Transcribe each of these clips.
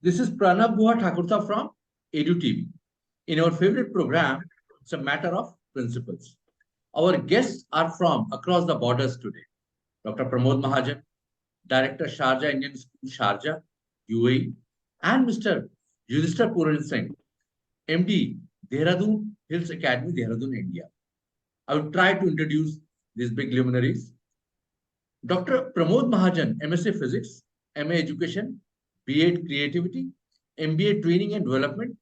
This is Pranab Thakurta from Edu TV. In our favorite program, it's a matter of principles. Our guests are from across the borders today. Dr. Pramod Mahajan, Director Sharjah Indian School, Sharjah, UAE, and Mr. Yudhister Puran Singh, MD, Dehradun Hills Academy, Dehradun, India. I will try to introduce these big luminaries. Dr. Pramod Mahajan, MSc Physics, MA Education, B.Ed Creativity, MBA Training and Development,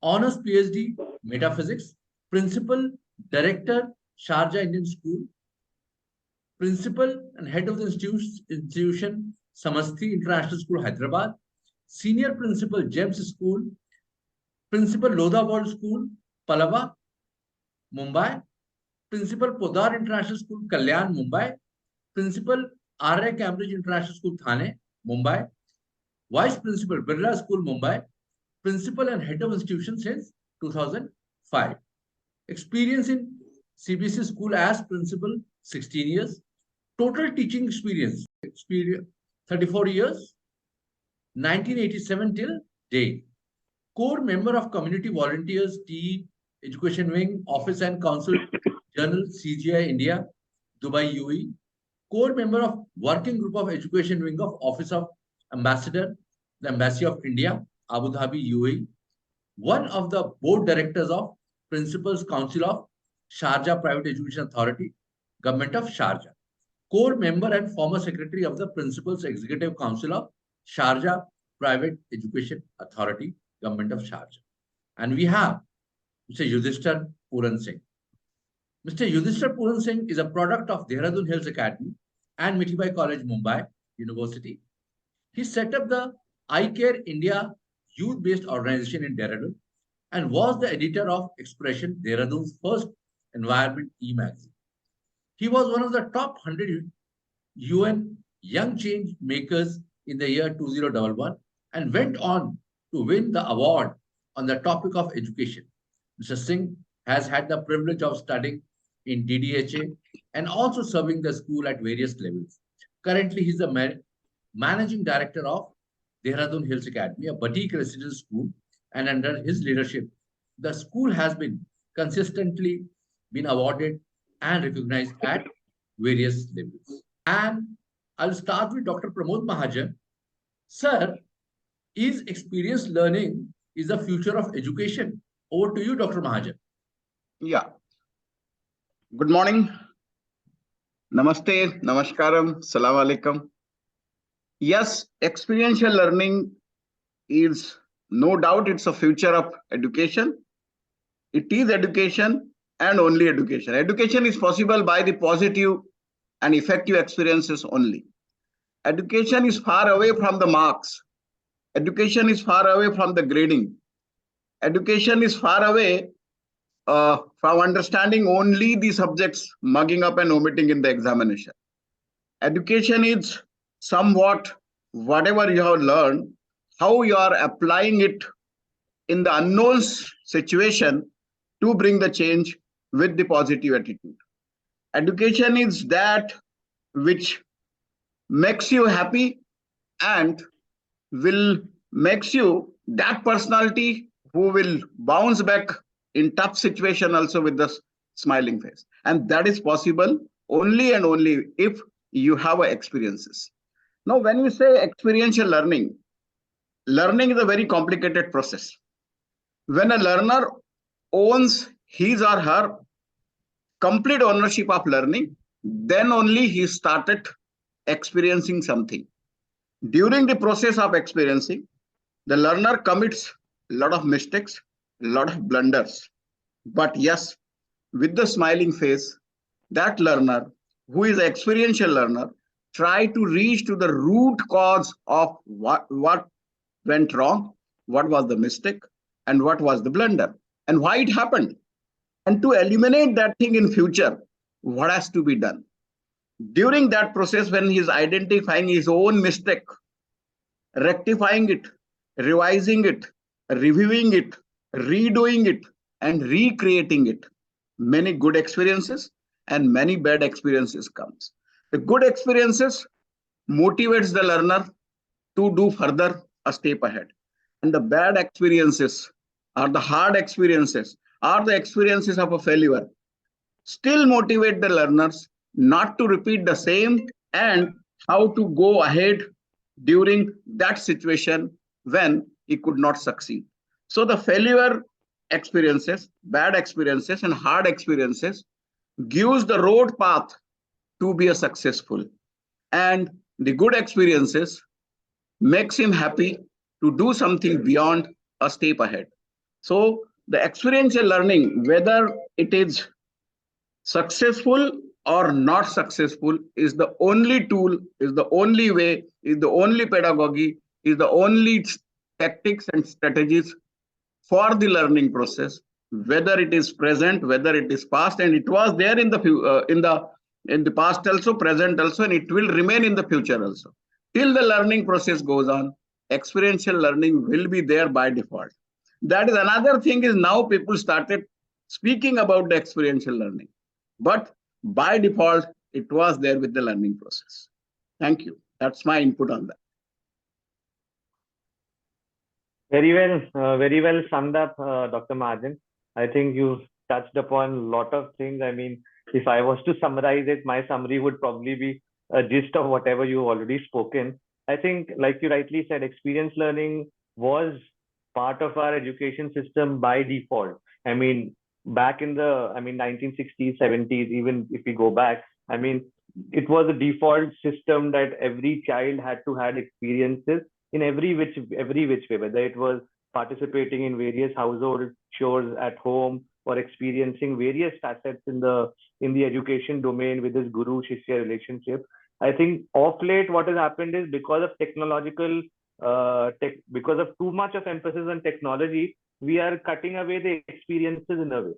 Honours PhD Metaphysics, Principal, Director, Sharjah Indian School, Principal and Head of the institution Samasti International School, Hyderabad, Senior Principal, GEMS School, Principal, Lodha World School, Palava, Mumbai, Principal, Podar International School, Kalyan, Mumbai, Principal, R.A. Cambridge International School, Thane, Mumbai, Vice Principal, Birla School, Mumbai, Principal and Head of Institution since 2005. Experience in CBSE School as Principal, 16 years. Total teaching experience 34 years, 1987 till date. Core member of Community Volunteers, TE, Education Wing, Office and Council, Journal, CGI, India, Dubai, UAE. Core member of Working Group of Education Wing of Office of Ambassador, the Embassy of India, Abu Dhabi, UAE. One of the Board Directors of Principals Council of Sharjah Private Education Authority, Government of Sharjah. Core member and former Secretary of the Principals Executive Council of Sharjah Private Education Authority, Government of Sharjah. And we have Mr. Yudhister Puran Singh. Mr. Yudhister Puran Singh is a product of Dehradun Hills Academy and Mithibai College, Mumbai University. He set up the iCare India youth-based organization in Dehradun and was the editor of Expression, Dehradun's first environment e-magazine. He was one of the top 100 UN Young Change Makers in the year 2011 and went on to win the award on the topic of education. Mr. Singh has had the privilege of studying in DDHA and also serving the school at various levels. Currently, he is the Managing Director of Dehradun Hills Academy, a boutique residential school, and under his leadership, the school has been consistently been awarded and recognized at various levels. And I'll start with Dr. Pramod Mahajan. Sir, is experience learning is the future of education? Over to you, Dr. Mahajan. Yeah. Good morning. Namaste, Namaskaram, Salam Alaikum. Yes, experiential learning is no doubt it's a future of education. It is education and only education. Education is possible by the positive and effective experiences only. Education is far away from the marks. Education is far away from the grading. Education is far away from understanding only the subjects mugging up and omitting in the examination. Education is somewhat whatever you have learned, how you are applying it in the unknown situation to bring the change with the positive attitude. Education is that which makes you happy and will makes you that personality who will bounce back in tough situation also with the smiling face. And that is possible only and only if you have experiences. Now, when you say experiential learning, learning is a very complicated process. When a learner owns his or her complete ownership of learning, then only he started experiencing something. During the process of experiencing, the learner commits a lot of mistakes, a lot of blunders. But yes, with the smiling face, that learner, who is an experiential learner, try to reach to the root cause of what went wrong, what was the mistake, and what was the blunder, and why it happened. And to eliminate that thing in future, what has to be done? During that process, when he is identifying his own mistake, rectifying it, revising it, reviewing it, redoing it, and recreating it, many good experiences and many bad experiences comes. The good experiences motivates the learner to do further a step ahead. And the bad experiences or the hard experiences or the experiences of a failure still motivate the learners not to repeat the same and how to go ahead during that situation when he could not succeed. So the failure experiences, bad experiences, and hard experiences gives the road path to be a successful. And the good experiences makes him happy to do something beyond a step ahead. So the experiential learning, whether it is successful or not successful, is the only tool, is the only way, is the only pedagogy, is the only tactics and strategies for the learning process, whether it is present, whether it is past, and it was there in the in the past also, present also, and it will remain in the future also. Till the learning process goes on, experiential learning will be there by default. That is another thing, is now people started speaking about the experiential learning, but by default, it was there with the learning process. Thank you. That's my input on that. Very well summed up, Dr. Mahajan. I think you touched upon a lot of things. I mean, if I was to summarize it, my summary would probably be a gist of whatever you've already spoken. I think, like you rightly said, experience learning was part of our education system by default. I mean, back in the, 1960s, 70s, even if we go back, I mean, it was a default system that every child had to have experiences in every which way, whether it was participating in various household chores at home or experiencing various facets in the education domain with this guru shishya relationship. I think of late what has happened is, because of technological because of too much of emphasis on technology, we are cutting away the experiences in a way.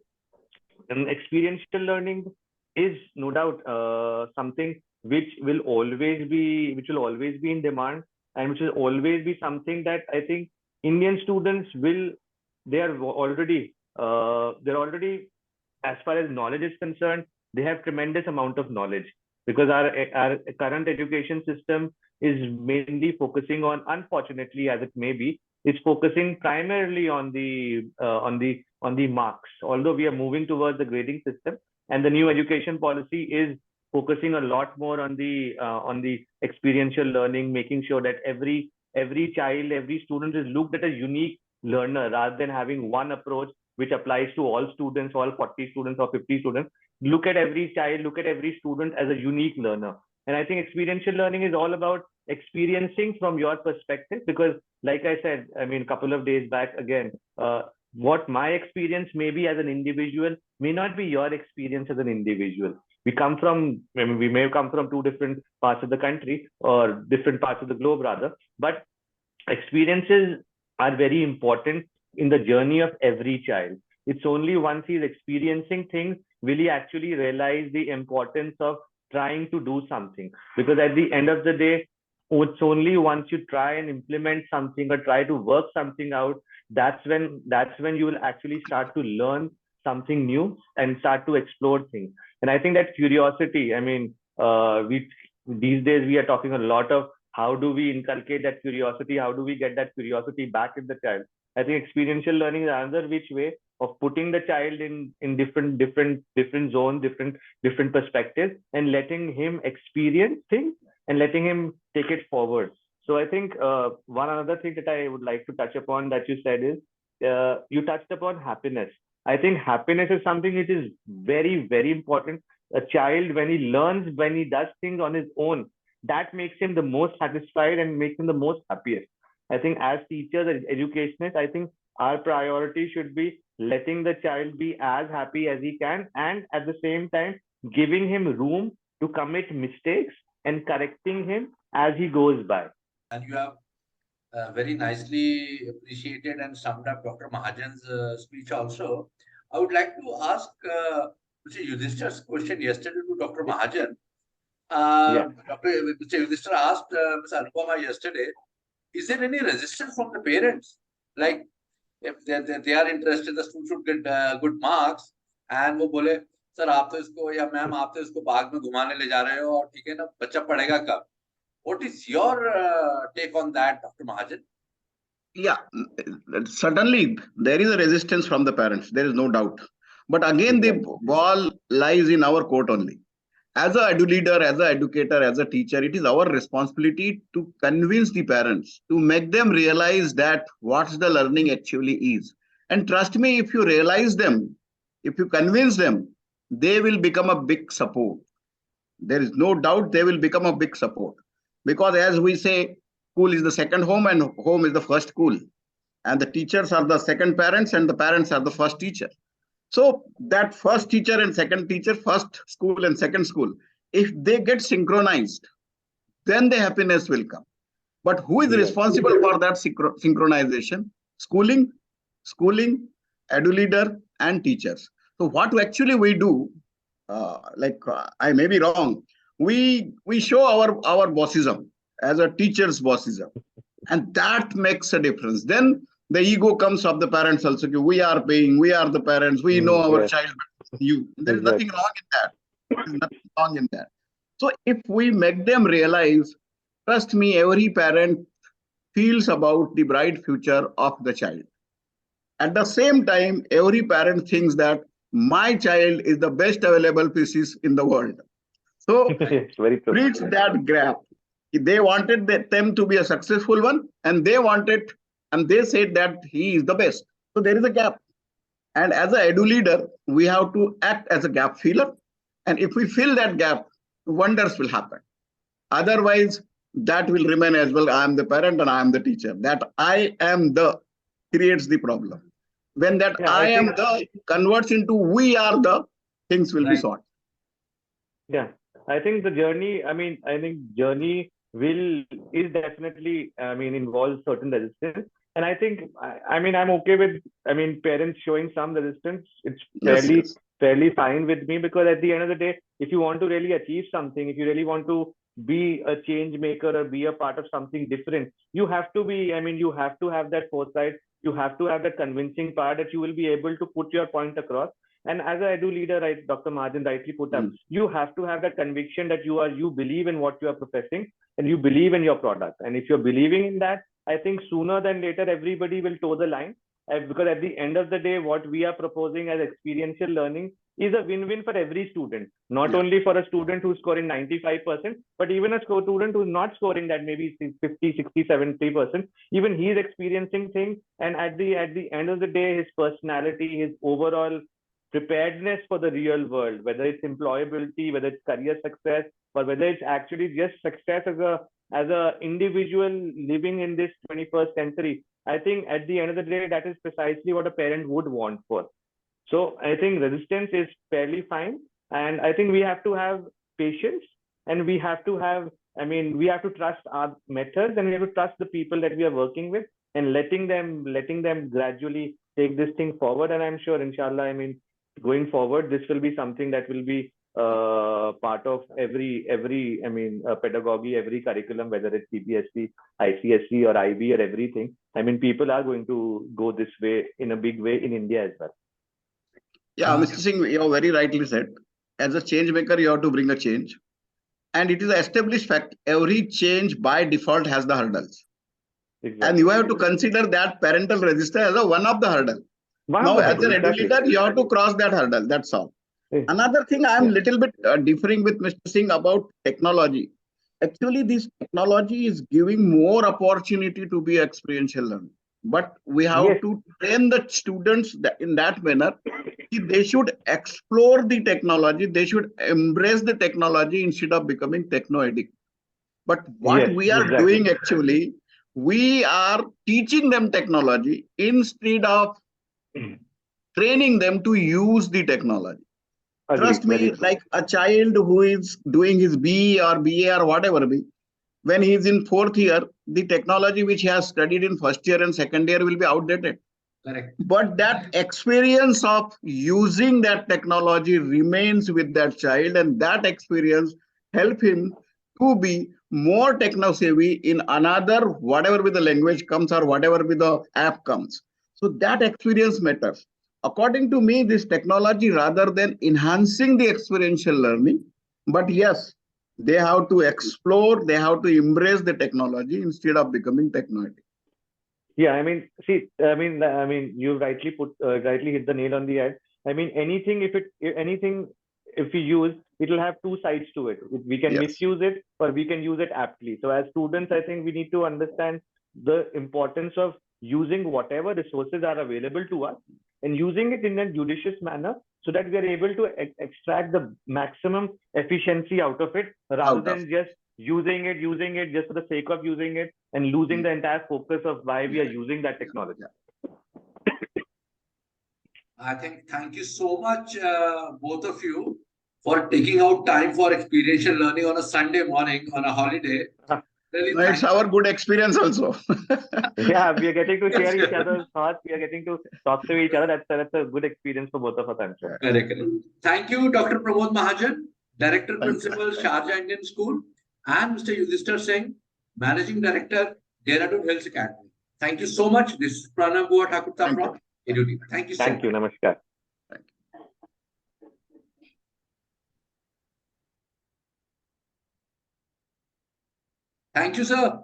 And experiential learning is no doubt something which will always be in demand, and which will always be something that I think Indian students will, they're already, as far as knowledge is concerned, they have tremendous amount of knowledge, because our current education system is mainly focusing on, unfortunately as it may be, it's focusing primarily on the marks. Although we are moving towards the grading system, and the new education policy is focusing a lot more on the experiential learning, making sure that every child, every student is looked at a unique learner, rather than having one approach which applies to all students, all 40 students or 50 students. Look at every child, look at every student as a unique learner. And I think experiential learning is all about experiencing from your perspective, because like I said, I mean, a couple of days back again, what my experience may be as an individual may not be your experience as an individual. We may have come from two different parts of the country, or different parts of the globe rather, but experiences are very important in the journey of every child. It's only once he's experiencing things will he actually realize the importance of trying to do something. Because at the end of the day, it's only once you try and implement something or try to work something out, that's when you will actually start to learn something new and start to explore things. And I think that curiosity, I mean, these days we are talking a lot of how do we inculcate that curiosity, how do we get that curiosity back in the child. I think experiential learning is another which way of putting the child in different zones, different perspectives, and letting him experience things and letting him take it forward. So I think one another thing that I would like to touch upon that you said is, you touched upon happiness. I think happiness is something which is very, very important. A child, when he learns, when he does things on his own, that makes him the most satisfied and makes him the most happiest. I think as teachers and educationists, I think our priority should be letting the child be as happy as he can, and at the same time, giving him room to commit mistakes and correcting him as he goes by. And you have very nicely appreciated and summed up Dr. Mahajan's speech also. I would like to ask Mr. Yudhister's question yesterday to Dr. Mahajan. Mr. Yudhister asked Ms. Anupama yesterday, is there any resistance from the parents? Like, if they are interested, the student should get good marks, and वो बोले sir आप तो इसको, या ma'am आप तो इसको बाग में घुमाने ले जा रहे हो, और ठीक है ना, बच्चा पढ़ेगा कब? What is your take on that, Dr. Mahajan? Yeah, certainly there is a resistance from the parents. There is no doubt. But again, the ball lies in our court only. As a edu leader, as an educator, as a teacher, it is our responsibility to convince the parents, to make them realize that what the learning actually is. And trust me, if you realize them, if you convince them, they will become a big support. There is no doubt they will become a big support. Because as we say, school is the second home and home is the first school. And the teachers are the second parents and the parents are the first teacher. So that first teacher and second teacher, first school and second school, if they get synchronized, then the happiness will come. But who is responsible for that synchronization? Schooling, edu leader, and teachers. So what actually we do, I may be wrong, we show our bossism as a teacher's bossism, and that makes a difference. Then the ego comes of the parents also. We are paying, we are the parents, we know our child better than you. There is nothing wrong in that. There is nothing wrong in that. So if we make them realize, trust me, every parent feels about the bright future of the child. At the same time, every parent thinks that my child is the best available species in the world. So bridge that gap. They wanted them to be a successful one, and they said that he is the best. So there is a gap. And as an edu leader, we have to act as a gap filler. And if we fill that gap, wonders will happen. Otherwise, that will remain as well. I am the parent and I am the teacher. That I am the creates the problem. When that I am the converts into we are the, things will be solved. Yeah, I think the journey, I think journey is definitely, involves certain resistance. And I think, I'm okay with, parents showing some resistance. It's fairly fine with me, because at the end of the day, if you want to really achieve something, if you really want to be a change maker or be a part of something different, you have to be, you have to have that foresight. You have to have that convincing part that you will be able to put your point across. And as a edu leader, right, Dr. Mahajan rightly put up, you have to have that conviction that you believe in what you are professing and you believe in your product. And if you're believing in that, I think sooner than later, everybody will toe the line. Because at the end of the day, what we are proposing as experiential learning is a win-win for every student, not only for a student who's scoring 95%, but even a student who's not scoring that, maybe 50, 60, 70%. Even he's experiencing things. And at the end of the day, his personality, his overall preparedness for the real world, whether it's employability, whether it's career success, or whether it's actually just success as a individual living in this 21st century. I think at the end of the day, that is precisely what a parent would want for. So I think resistance is fairly fine. And I think we have to have patience, and we have to have, we have to trust our methods, and we have to trust the people that we are working with, and letting them gradually take this thing forward. And I'm sure, inshallah, going forward, this will be something that will be part of every pedagogy, every curriculum, whether it's CBSE, ICSE or IB or everything. People are going to go this way in a big way in India as well. Yeah, Mr. Singh, you have very rightly said. As a change maker, you have to bring a change. And it is an established fact, every change by default has the hurdles. Exactly. And you have to consider that parental resistance as one of the hurdles. Now, as an educator, you have to cross that hurdle. That's all. Another thing, I am a little bit differing with Mr. Singh about technology. Actually, this technology is giving more opportunity to be experiential learning. But we have to train the students in that manner. They should explore the technology. They should embrace the technology instead of becoming techno-addict. But what we are doing actually, we are teaching them technology instead of training them to use the technology. Trust me, like a child who is doing his BE or BA or whatever be, when he is in fourth year, the technology which he has studied in first year and second year will be outdated. Correct. But that experience of using that technology remains with that child, and that experience help him to be more techno-savvy in another, whatever with the language comes or whatever with the app comes. So that experience matters. According to me, this technology, rather than enhancing the experiential learning, but yes, they have to explore, they have to embrace the technology instead of becoming techno-addict. Yeah, I mean, see, you rightly hit the nail on the head. I mean, anything, if we use, it will have two sides to it. We can Yes. misuse it, or we can use it aptly. So as students, I think we need to understand the importance of using whatever resources are available to us and using it in a judicious manner, so that we are able to extract the maximum efficiency out of it, rather than just using it just for the sake of using it and losing the entire focus of why we are using that technology. I think thank you so much, both of you, for taking out time for experiential learning on a Sunday morning on a holiday. Really, No, it's our good experience also. Yeah, we are getting to share each other's thoughts. We are getting to talk to each other. That's a good experience for both of us, I'm sure. Correct. Thank you, Dr. Pramod Mahajan, Director Principal, Sharjah Indian School, and Mr. Yudhister Singh, Managing Director, Dehradun Hills Academy. Thank you so much. This is Pranam Thakurta from EduTeam. Thank you so much. Thank you. Namaskar. Thank you, sir.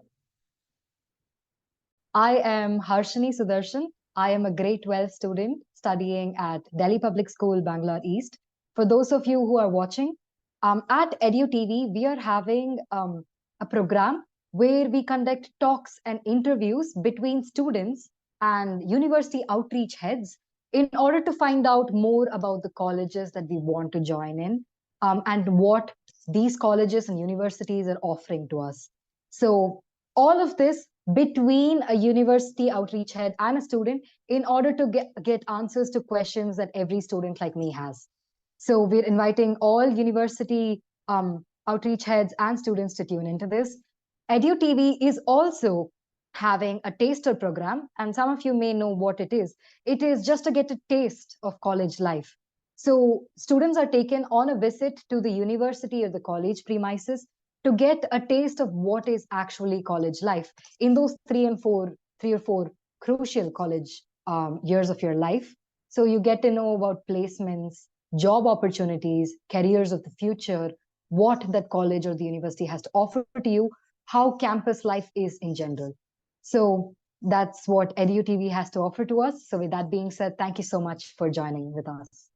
I am Harshini Sudarshan. I am a grade 12 student studying at Delhi Public School, Bangalore East. For those of you who are watching, at EduTV, we are having a program where we conduct talks and interviews between students and university outreach heads in order to find out more about the colleges that we want to join in, and what these colleges and universities are offering to us. So all of this between a university outreach head and a student in order to get answers to questions that every student like me has. So we're inviting all university outreach heads and students to tune into this. EduTV is also having a taster program, and some of you may know what it is. It is just to get a taste of college life. So students are taken on a visit to the university or the college premises to get a taste of what is actually college life in those 3 or 4 crucial college years of your life. So you get to know about placements, job opportunities, careers of the future, what that college or the university has to offer to you, how campus life is in general. So that's what EduTV has to offer to us. So with that being said, thank you so much for joining with us.